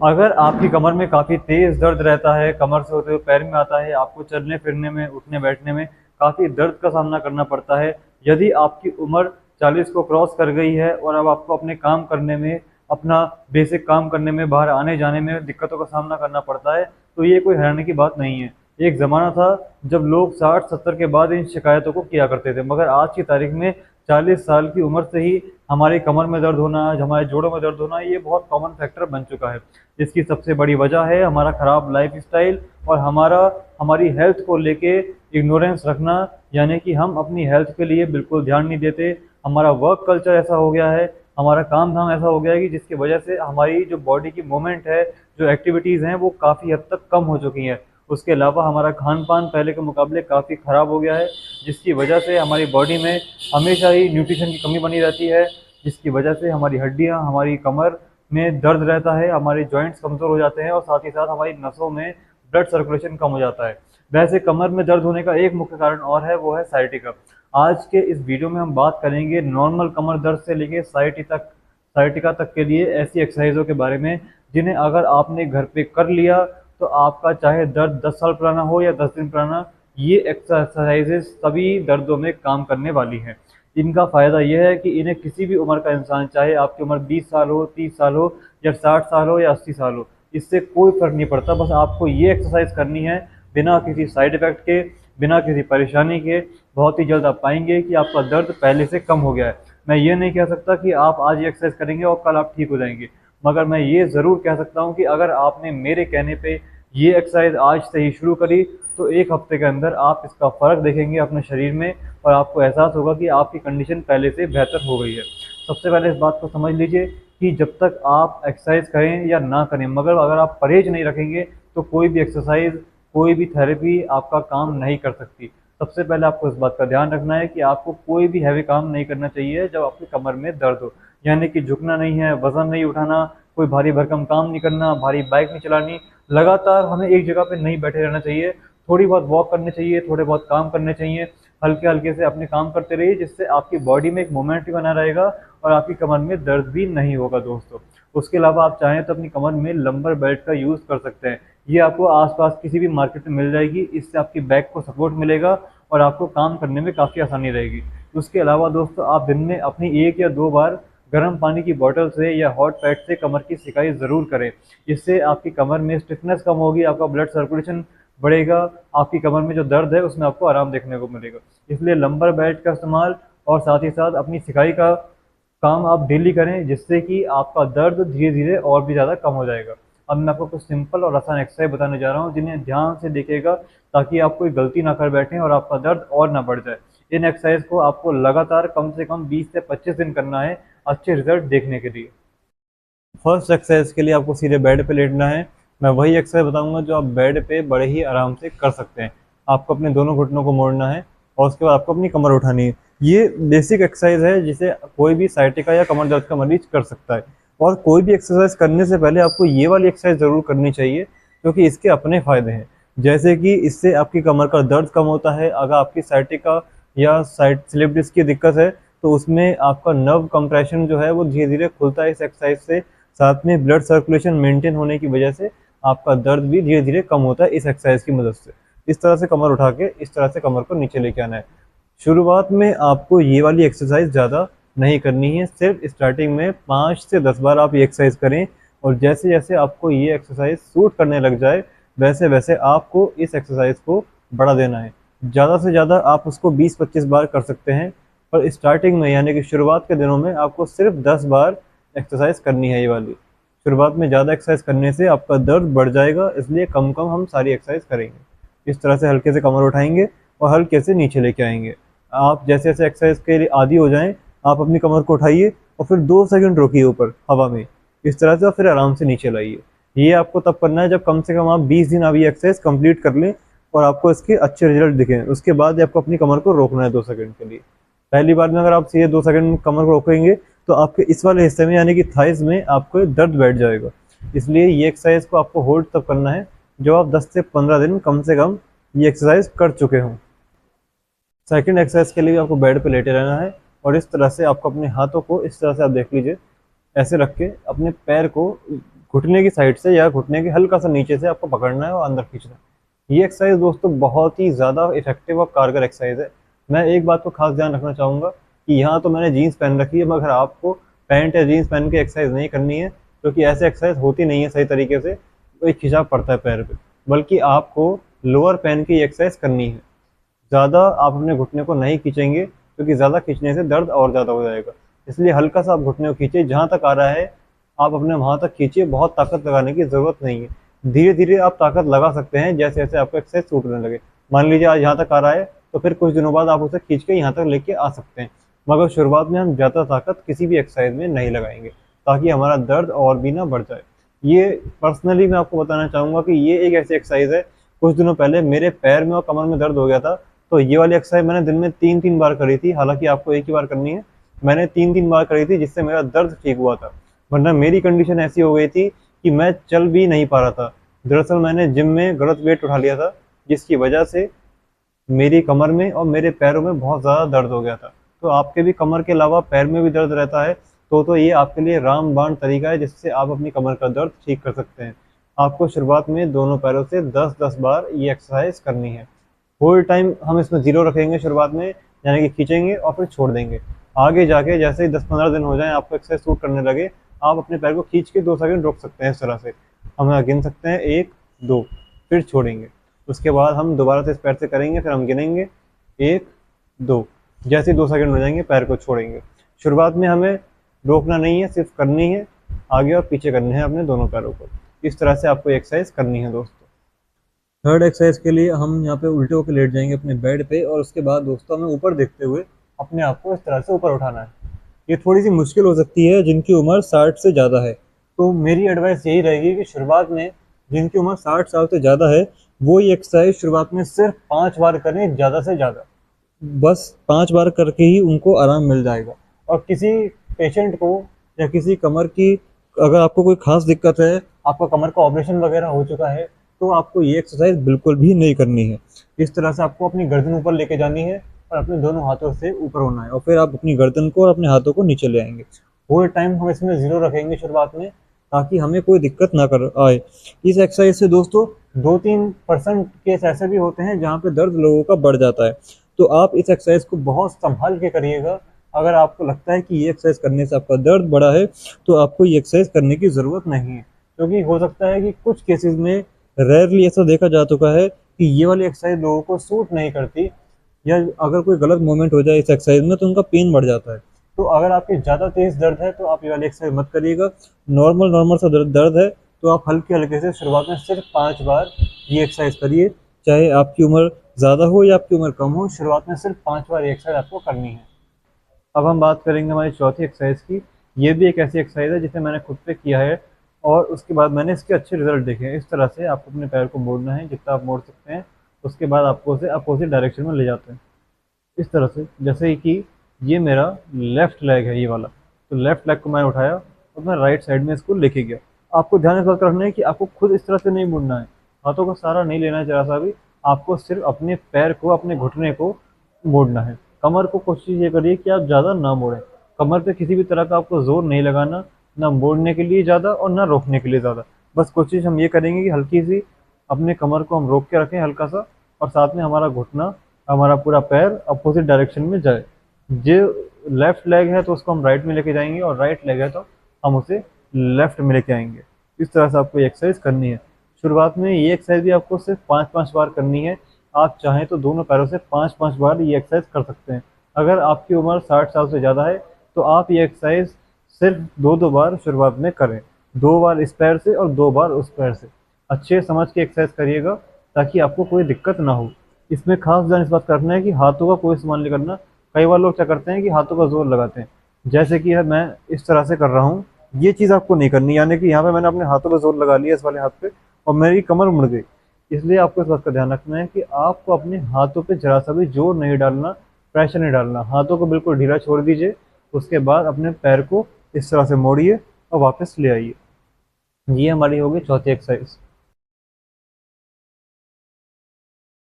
अगर आपकी कमर में काफ़ी तेज़ दर्द रहता है, कमर से होते हुए पैर में आता है, आपको चलने फिरने में, उठने बैठने में काफ़ी दर्द का सामना करना पड़ता है। यदि आपकी उम्र 40 को क्रॉस कर गई है और अब आपको अपने काम करने में, अपना बेसिक काम करने में, बाहर आने जाने में दिक्कतों का सामना करना पड़ता है, तो ये कोई हैरानी की बात नहीं है। एक ज़माना था जब लोग 60-70 के बाद इन शिकायतों को किया करते थे, मगर आज की तारीख में 40 साल की उम्र से ही हमारी कमर में दर्द होना, हमारे जोड़ों में दर्द होना, ये बहुत कॉमन फैक्टर बन चुका है। इसकी सबसे बड़ी वजह है हमारा ख़राब लाइफस्टाइल और हमारी हेल्थ को लेके इग्नोरेंस रखना, यानी कि हम अपनी हेल्थ के लिए बिल्कुल ध्यान नहीं देते। हमारा वर्क कल्चर ऐसा हो गया है, हमारा काम धाम ऐसा हो गया है कि जिसकी वजह से हमारी जो बॉडी की मूवमेंट है, जो एक्टिविटीज़ हैं, वो काफ़ी हद तक कम हो चुकी हैं। उसके अलावा हमारा खान पान पहले के मुकाबले काफ़ी ख़राब हो गया है, जिसकी वजह से हमारी बॉडी में हमेशा ही न्यूट्रिशन की कमी बनी रहती है, जिसकी वजह से हमारी हड्डियाँ, हमारी कमर में दर्द रहता है, हमारे जॉइंट्स कमज़ोर हो जाते हैं और साथ ही साथ हमारी नसों में ब्लड सर्कुलेशन कम हो जाता है। वैसे कमर में दर्द होने का एक मुख्य कारण और है, वो है साइटिका। आज के इस वीडियो में हम बात करेंगे नॉर्मल कमर दर्द से लेके साइटिका तक के लिए ऐसी एक्सरसाइजों के बारे में, जिन्हें अगर आपने घर पे कर लिया तो आपका चाहे दर्द 10 साल पुराना हो या 10 दिन पुराना, ये एक्सरसाइजेज सभी दर्दों में काम करने वाली हैं। इनका फ़ायदा यह है कि इन्हें किसी भी उम्र का इंसान, चाहे आपकी उम्र 20 साल हो, 30 साल हो या 60 साल हो या 80 साल हो, इससे कोई फ़र्क नहीं पड़ता। बस आपको ये एक्सरसाइज करनी है बिना किसी साइड इफ़ेक्ट के, बिना किसी परेशानी के। बहुत ही जल्द आप पाएंगे कि आपका दर्द पहले से कम हो गया है। मैं ये नहीं कह सकता कि आप आज ये एक्सरसाइज करेंगे और कल आप ठीक हो जाएंगे, मगर मैं ये ज़रूर कह सकता हूँ कि अगर आपने मेरे कहने पे ये एक्सरसाइज आज से ही शुरू करी, तो 1 हफ्ते के अंदर आप इसका फ़र्क देखेंगे अपने शरीर में और आपको एहसास होगा कि आपकी कंडीशन पहले से बेहतर हो गई है। सबसे पहले इस बात को समझ लीजिए कि जब तक आप एक्सरसाइज करें या ना करें, मगर अगर आप परहेज नहीं रखेंगे, तो कोई भी एक्सरसाइज, कोई भी थेरेपी आपका काम नहीं कर सकती। सबसे पहले आपको इस बात का ध्यान रखना है कि आपको कोई भी हैवी काम नहीं करना चाहिए जब आपकी कमर में दर्द हो, यानी कि झुकना नहीं है, वजन नहीं उठाना, कोई भारी भरकम काम नहीं करना, भारी बाइक नहीं चलानी। लगातार हमें एक जगह पे नहीं बैठे रहना चाहिए, थोड़ी बहुत वॉक करनी चाहिए, थोड़े बहुत काम करने चाहिए। हल्के हल्के से अपने काम करते रहिए, जिससे आपकी बॉडी में एक मोमेंट भी बना रहेगा और आपकी कमर में दर्द भी नहीं होगा दोस्तों। उसके अलावा आप चाहें तो अपनी कमर में लंबर बेल्ट का यूज़ कर सकते हैं। ये आपको आसपास किसी भी मार्केट में मिल जाएगी, इससे आपकी बैक को सपोर्ट मिलेगा और आपको काम करने में काफ़ी आसानी रहेगी। उसके अलावा दोस्तों, आप दिन में अपनी 1 या 2 बार गर्म पानी की बोतल से या हॉट पैड से कमर की सिकाई ज़रूर करें। इससे आपकी कमर में स्टिफनेस कम होगी, आपका ब्लड सर्कुलेशन बढ़ेगा, आपकी कमर में जो दर्द है उसमें आपको आराम देखने को मिलेगा। इसलिए लंबर बेल्ट का इस्तेमाल और साथ ही साथ अपनी सिकाई का काम आप डेली करें, जिससे कि आपका दर्द धीरे धीरे और भी ज़्यादा कम हो जाएगा। अब मैं आपको कुछ सिंपल और आसान एक्सरसाइज बताने जा रहा हूँ, जिन्हें ध्यान से देखिएगा, ताकि आप कोई गलती ना कर बैठें और आपका दर्द और ना बढ़ जाए। इन एक्सरसाइज को आपको लगातार कम से कम 20 से 25 दिन करना है अच्छे रिजल्ट देखने के लिए। फर्स्ट एक्सरसाइज के लिए आपको सीधे बेड पे लेटना है। मैं वही एक्सरसाइज बताऊंगा जो आप बेड पे बड़े ही आराम से कर सकते हैं। आपको अपने दोनों घुटनों को मोड़ना है और उसके बाद आपको अपनी कमर उठानी है। ये बेसिक एक्सरसाइज है जिसे कोई भी साइटिका या कमर दर्द का मरीज कर सकता है। और कोई भी एक्सरसाइज करने से पहले आपको ये वाली एक्सरसाइज ज़रूर करनी चाहिए, क्योंकि इसके अपने फ़ायदे हैं। जैसे कि इससे आपकी कमर का दर्द कम होता है। अगर आपकी साइटिका या साइड स्लिप डिस्क की दिक्कत है, तो उसमें आपका नर्व कंप्रेशन जो है वो धीरे धीरे खुलता है इस एक्सरसाइज से। साथ में ब्लड सर्कुलेशन मेंटेन होने की वजह से आपका दर्द भी धीरे धीरे कम होता है इस एक्सरसाइज की मदद से। इस तरह से कमर उठा के इस तरह से कमर को नीचे लेके आना है। शुरुआत में आपको ये वाली एक्सरसाइज ज़्यादा नहीं करनी है, सिर्फ स्टार्टिंग में 5 से 10 बार आप ये एक्सरसाइज करें। और जैसे जैसे आपको ये एक्सरसाइज सूट करने लग जाए, वैसे वैसे आपको इस एक्सरसाइज को बढ़ा देना है। ज़्यादा से ज़्यादा आप उसको 20-25 बार कर सकते हैं, पर स्टार्टिंग में यानी कि शुरुआत के दिनों में आपको सिर्फ 10 बार एक्सरसाइज करनी है ये वाली। शुरुआत में ज़्यादा एक्सरसाइज करने से आपका दर्द बढ़ जाएगा, इसलिए कम कम हम सारी एक्सरसाइज करेंगे। इस तरह से हल्के से कमर उठाएंगे और हल्के से नीचे लेके आएंगे। आप जैसे जैसे एक्सरसाइज के लिए आदी हो जाएं, आप अपनी कमर को उठाइए और फिर 2 सेकंड रोकिए ऊपर हवा में, इस तरह से, और फिर आराम से नीचे लाइए। ये आपको तब करना है जब कम से कम आप 20 दिन आप ये एक्सरसाइज कंप्लीट कर लें और आपको इसके अच्छे रिजल्ट दिखें। उसके बाद आपको अपनी कमर को रोकना है 2 सेकंड के लिए। पहली बार में अगर आप सीधे 2 सेकंड कमर को रोकेंगे, तो आपके इस वाले हिस्से में यानी कि थाइस में आपको दर्द बैठ जाएगा। इसलिए ये एक्सरसाइज को आपको होल्ड तब करना है जब आप 10 से 15 दिन कम से कम ये एक्सरसाइज कर चुके हों। सेकंड एक्सरसाइज के लिए आपको बेड पे लेटे रहना है और इस तरह से आपको अपने हाथों को, इस तरह से आप देख लीजिए, ऐसे रख के अपने पैर को घुटने की साइड से या घुटने के हल्का सा नीचे से आपको पकड़ना है और अंदर खींचना है। ये एक्सरसाइज दोस्तों बहुत ही ज़्यादा इफेक्टिव और कारगर एक्सरसाइज है। मैं एक बात को खास ध्यान रखना चाहूँगा कि यहाँ तो मैंने जीन्स पहन रखी है, मगर आपको पैंट या जीन्स पहन के एक्सरसाइज नहीं करनी है, क्योंकि ऐसे एक्सरसाइज होती नहीं है सही तरीके से, तो एक खिंचाव पड़ता है पैर पे। बल्कि आपको लोअर पहन के ये एक्सरसाइज करनी है। ज़्यादा आप अपने घुटने को नहीं खींचेंगे, क्योंकि ज़्यादा खींचने से दर्द और ज़्यादा हो जाएगा। इसलिए हल्का सा आप घुटने को खींचिए, जहाँ तक आ रहा है आप अपने वहाँ तक खींचिए, बहुत ताकत लगाने की ज़रूरत नहीं है। धीरे धीरे आप ताकत लगा सकते हैं जैसे जैसे आपको एक्सरसाइज छूटने लगे। मान लीजिए आज यहाँ तक आ रहा है, तो फिर कुछ दिनों बाद आप उसे खींच के यहाँ तक लेके आ सकते हैं। मगर शुरुआत में हम ज़्यादा ताकत किसी भी एक्सरसाइज में नहीं लगाएंगे, ताकि हमारा दर्द और भी ना बढ़ जाए। ये पर्सनली मैं आपको बताना चाहूँगा कि ये एक ऐसी एक्सरसाइज है, कुछ दिनों पहले मेरे पैर में और कमर में दर्द हो गया था, तो ये वाली एक्सरसाइज मैंने दिन में 3-3 बार करी थी। हालांकि आपको एक ही बार करनी है, मैंने 3-3 बार करी थी, जिससे मेरा दर्द ठीक हुआ था। वरना मेरी कंडीशन ऐसी हो गई थी कि मैं चल भी नहीं पा रहा था। दरअसल मैंने जिम में गलत वेट उठा लिया था, जिसकी वजह से मेरी कमर में और मेरे पैरों में बहुत ज़्यादा दर्द हो गया था। तो आपके भी कमर के अलावा पैर में भी दर्द रहता है, तो ये आपके लिए रामबाण तरीका है, जिससे आप अपनी कमर का दर्द ठीक कर सकते हैं। आपको शुरुआत में दोनों पैरों से 10-10 बार ये एक्सरसाइज करनी है। होल टाइम हम इसमें 0 रखेंगे शुरुआत में, यानी कि खींचेंगे और फिर छोड़ देंगे। आगे जाके जैसे ही 10-15 दिन हो जाए, आपको एक्सरसाइज सूट करने लगे, आप अपने पैर को खींच के 2 सेकंड रोक सकते हैं। इस तरह से हम गिन सकते हैं 1, 2, फिर छोड़ेंगे। उसके बाद हम दोबारा से इस पैर से करेंगे, फिर हम गिनेंगे 1, 2। जैसे ही 2 सेकंड हो जाएंगे, पैर को छोड़ेंगे। शुरुआत में हमें रोकना नहीं है, सिर्फ करनी है, आगे और पीछे करने हैं अपने दोनों पैरों को। इस तरह से आपको एक्सरसाइज करनी है दोस्तों। थर्ड एक्सरसाइज के लिए हम यहाँ पे उल्टे होकर लेट जाएंगे अपने बेड पे, और उसके बाद दोस्तों हमें ऊपर देखते हुए अपने आप को इस तरह से ऊपर उठाना है। ये थोड़ी सी मुश्किल हो सकती है जिनकी उम्र 60 से ज़्यादा है, तो मेरी एडवाइस यही रहेगी कि शुरुआत में जिनकी उम्र 60 साल से ज़्यादा है, वो ये एक्सरसाइज शुरुआत में सिर्फ 5 बार करें, ज़्यादा से ज़्यादा। बस 5 बार करके ही उनको आराम मिल जाएगा। और किसी पेशेंट को या किसी कमर की, अगर आपको कोई खास दिक्कत है, आपका कमर का ऑपरेशन वगैरह हो चुका है, तो आपको ये एक्सरसाइज बिल्कुल भी नहीं करनी है। इस तरह से आपको अपनी गर्दन ऊपर लेके जानी है और अपने दोनों हाथों से ऊपर होना है, और फिर आप अपनी गर्दन को और अपने हाथों को नीचे ले आएंगे। होल टाइम हम इसमें 0 रखेंगे शुरुआत में, ताकि हमें कोई दिक्कत ना कर आए। इस एक्सरसाइज से दोस्तों 2-3% केस ऐसे भी होते हैं जहाँ पे दर्द लोगों का बढ़ जाता है। तो आप इस एक्सरसाइज को बहुत संभाल के करिएगा। अगर आपको लगता है कि ये एक्सरसाइज करने से आपका दर्द बढ़ा है, तो आपको ये एक्सरसाइज करने की ज़रूरत नहीं है, क्योंकि हो सकता है कि कुछ केसेस में रेयरली ऐसा देखा जा चुका है कि ये वाली एक्सरसाइज लोगों को सूट नहीं करती, या अगर कोई गलत मूवमेंट हो जाए इस एक्सरसाइज में तो उनका पेन बढ़ जाता है। तो अगर आपके ज़्यादा तेज दर्द है, तो आप ये वाली एक्सरसाइज मत करिएगा। नॉर्मल सा दर्द है, तो आप हल्के हल्के से शुरुआत में सिर्फ 5 बार ये एक्सरसाइज करिए। चाहे आपकी उम्र ज़्यादा हो या आपकी उम्र कम हो, शुरुआत में सिर्फ 5 बार ये एक्सरसाइज आपको करनी है। अब हम बात करेंगे हमारी चौथी एक्सरसाइज की। ये भी एक ऐसी एक्सरसाइज है जिसे मैंने खुद पे किया है, और उसके बाद मैंने इसके अच्छे रिजल्ट देखे हैं। इस तरह से आपको अपने पैर को मोड़ना है, जितना आप मोड़ सकते हैं। उसके बाद आपको उसे अपोजिट डायरेक्शन में ले जाते हैं, इस तरह से। जैसे कि ये मेरा लेफ्ट लेग है, ये वाला, तो लेफ्ट लेग को मैंने उठाया और मैं राइट साइड में इसको लेके गया। आपको ध्यान इस बात का रखना है कि आपको खुद इस तरह से नहीं मुड़ना है, हाथों का सहारा नहीं लेना है जरा सा भी। आपको सिर्फ अपने पैर को, अपने घुटने को मोड़ना है। कमर को कोशिश ये करिए कि आप ज़्यादा ना मोड़ें। कमर पे किसी भी तरह का आपको जोर नहीं लगाना, ना मोड़ने के लिए ज़्यादा और ना रोकने के लिए ज़्यादा। बस कोशिश हम ये करेंगे कि हल्की सी अपने कमर को हम रोक के रखें हल्का सा, और साथ में हमारा घुटना, हमारा पूरा पैर अपोजिट डायरेक्शन में जाए। जो लेफ्ट लेग है तो उसको हम राइट में लेके जाएंगे, और राइट लेग है तो हम उसे लेफ्ट में लेके आएंगे। इस तरह से आपको ये एक्सरसाइज करनी है। शुरुआत में ये एक्सरसाइज भी आपको सिर्फ 5-5 बार करनी है। आप चाहें तो दोनों पैरों से 5-5 बार ये एक्सरसाइज कर सकते हैं। अगर आपकी उम्र 60 साल से ज़्यादा है, तो आप ये एक्सरसाइज सिर्फ 2-2 बार शुरुआत में करें। 2 बार इस पैर से और 2 बार उस पैर से। अच्छे समझ के एक्सरसाइज करिएगा, ताकि आपको कोई दिक्कत ना हो। इसमें खास ध्यान इस बात का रखना है कि हाथों का कोई इस्तेमाल नहीं करना। कई बार लोग क्या करते हैं कि हाथों का जोर लगाते हैं, जैसे कि मैं इस तरह से कर रहा हूँ। ये चीज़ आपको नहीं करनी, यानी कि यहाँ पे मैंने अपने हाथों पे जोर लगा लिया इस वाले हाथ पे, और मेरी कमर मुड़ गई। इसलिए आपको इस बात का ध्यान रखना है कि आपको अपने हाथों पे जरा सा भी जोर नहीं डालना, प्रेशर नहीं डालना। हाथों को बिल्कुल ढीला छोड़ दीजिए। उसके बाद अपने पैर को इस तरह से मोड़िए और वापस ले आइए। ये हमारी होगी चौथी एक्सरसाइज।